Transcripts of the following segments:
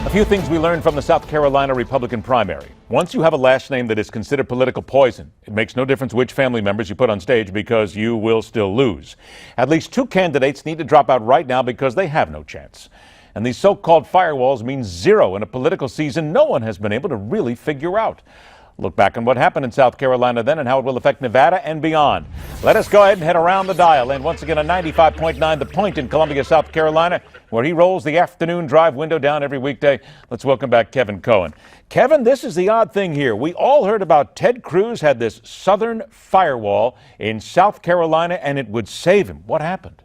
A few things we learned from the South Carolina Republican primary. Once you have a last name that is considered political poison, it makes no difference which family members you put on stage because you will still lose. At least two candidates need to drop out right now because they have no chance. And these so-called firewalls mean zero in a political season no one has been able to really figure out. Look back on what happened in South Carolina then and how it will affect Nevada and beyond. Let us go ahead and head around the dial. And once again, on 95.9 The Point in Columbia, South Carolina, where he rolls the afternoon drive window down every weekday. Let's welcome back Keven Cohen. Keven, this is the odd thing here. We all heard about Ted Cruz had this southern firewall in South Carolina and it would save him. What happened?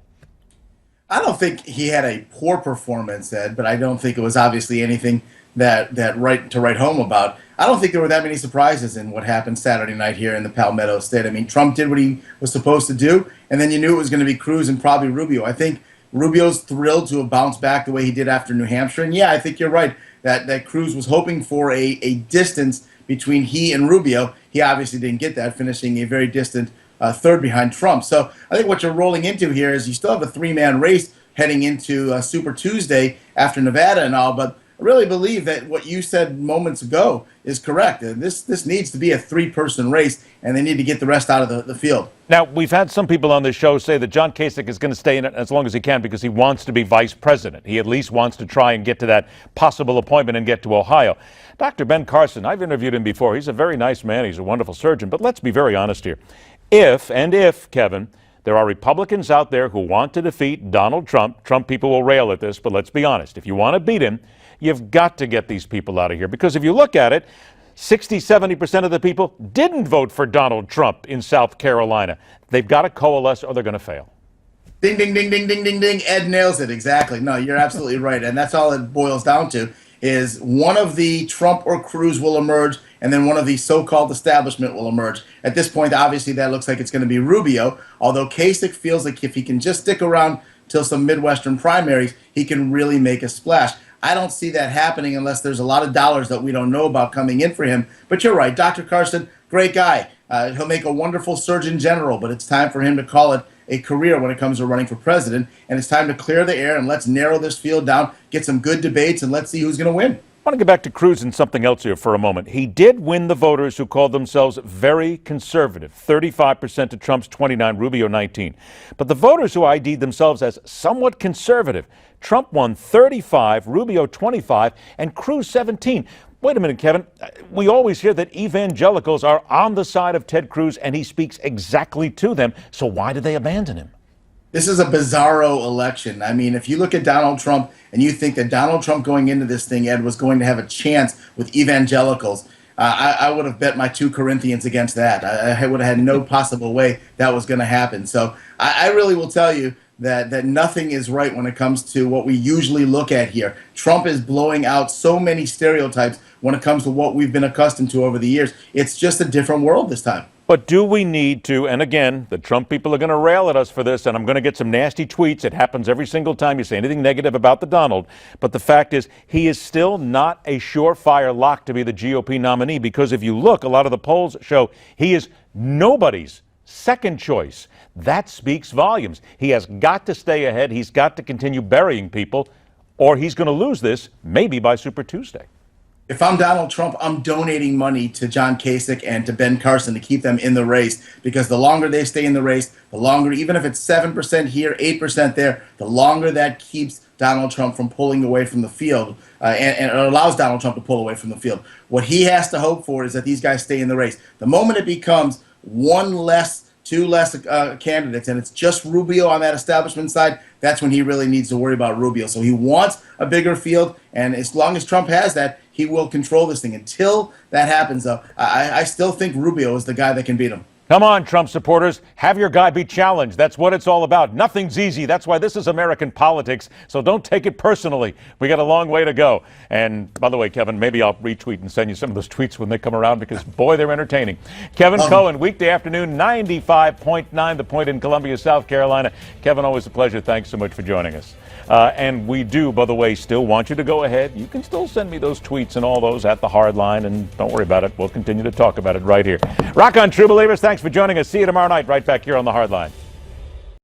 I don't think he had a poor performance, Ed, but I don't think it was obviously anything that to write home about. I don't think there were that many surprises in what happened Saturday night here in the Palmetto State. I mean, Trump did what he was supposed to do, and then you knew it was going to be Cruz and probably Rubio. I think Rubio's thrilled to have bounced back the way he did after New Hampshire. And yeah, I think you're right that Cruz was hoping for a distance between he and Rubio. He obviously didn't get that, finishing a very distant third behind Trump. So I think what you're rolling into here is you still have a three-man race heading into Super Tuesday after Nevada and all, but I really believe that what you said moments ago is correct. This needs to be a three-person race, and they need to get the rest out of the field. Now, we've had some people on this show say that John Kasich is going to stay in it as long as he can because he wants to be vice president. He at least wants to try and get to that possible appointment and get to Ohio. Dr. Ben Carson, I've interviewed him before. He's a very nice man. He's a wonderful surgeon. But let's be very honest here. If, Kevin, there are Republicans out there who want to defeat Donald Trump, Trump people will rail at this, but let's be honest. If you want to beat him, you've got to get these people out of here. Because if you look at it, 60-70% of the people didn't vote for Donald Trump in South Carolina. They've got to coalesce or they're going to fail. Ding, ding, ding, ding, ding, ding, ding. Ed nails it. Exactly. No, you're absolutely right. And that's all it boils down to is one of the Trump or Cruz will emerge, and then one of the so-called establishment will emerge. At this point, obviously, that looks like it's going to be Rubio, although Kasich feels like if he can just stick around till some Midwestern primaries, he can really make a splash. I don't see that happening unless there's a lot of dollars that we don't know about coming in for him. But you're right, Dr. Carson, great guy. He'll make a wonderful Surgeon General, but it's time for him to call it a career when it comes to running for president. And it's time to clear the air and let's narrow this field down, get some good debates, and let's see who's going to win. I want to get back to Cruz and something else here for a moment. He did win the voters who called themselves very conservative, 35% to Trump's 29, Rubio 19. But the voters who ID'd themselves as somewhat conservative, Trump won 35, Rubio 25, and Cruz 17. Wait a minute, Kevin. We always hear that evangelicals are on the side of Ted Cruz, and he speaks exactly to them. So why did they abandon him? This is a bizarro election. I mean, if you look at Donald Trump and you think that Donald Trump going into this thing, Ed, was going to have a chance with evangelicals, I would have bet my 2 Corinthians against that. I would have had no possible way that was going to happen. So I really will tell you that nothing is right when it comes to what we usually look at here. Trump is blowing out so many stereotypes when it comes to what we've been accustomed to over the years. It's just a different world this time. But do we need to, and again, the Trump people are going to rail at us for this, and I'm going to get some nasty tweets. It happens every single time you say anything negative about the Donald. But the fact is, he is still not a surefire lock to be the GOP nominee, because if you look, a lot of the polls show he is nobody's second choice. That speaks volumes. He has got to stay ahead. He's got to continue burying people, or he's going to lose this, maybe by Super Tuesday. If I'm Donald Trump, I'm donating money to John Kasich and to Ben Carson to keep them in the race, because the longer they stay in the race, the longer, even if it's 7% here, 8% there, the longer that keeps Donald Trump from pulling away from the field and it allows Donald Trump to pull away from the field. What he has to hope for is that these guys stay in the race. The moment it becomes two less candidates, and it's just Rubio on that establishment side, that's when he really needs to worry about Rubio. So he wants a bigger field, and as long as Trump has that, he will control this thing. Until that happens, though, I still think Rubio is the guy that can beat him. Come on, Trump supporters. Have your guy be challenged. That's what it's all about. Nothing's easy. That's why this is American politics. So don't take it personally. We got a long way to go. And by the way, Kevin, maybe I'll retweet and send you some of those tweets when they come around, because, boy, they're entertaining. Keven Cohen, weekday afternoon, 95.9 The Point in Columbia, South Carolina. Kevin, always a pleasure. Thanks so much for joining us. And we do, by the way, still want you to go ahead. You can still send me those tweets and all those at the Hardline, and don't worry about it. We'll continue to talk about it right here. Rock on, true believers. Thanks for joining us. See you tomorrow night right back here on the Hardline.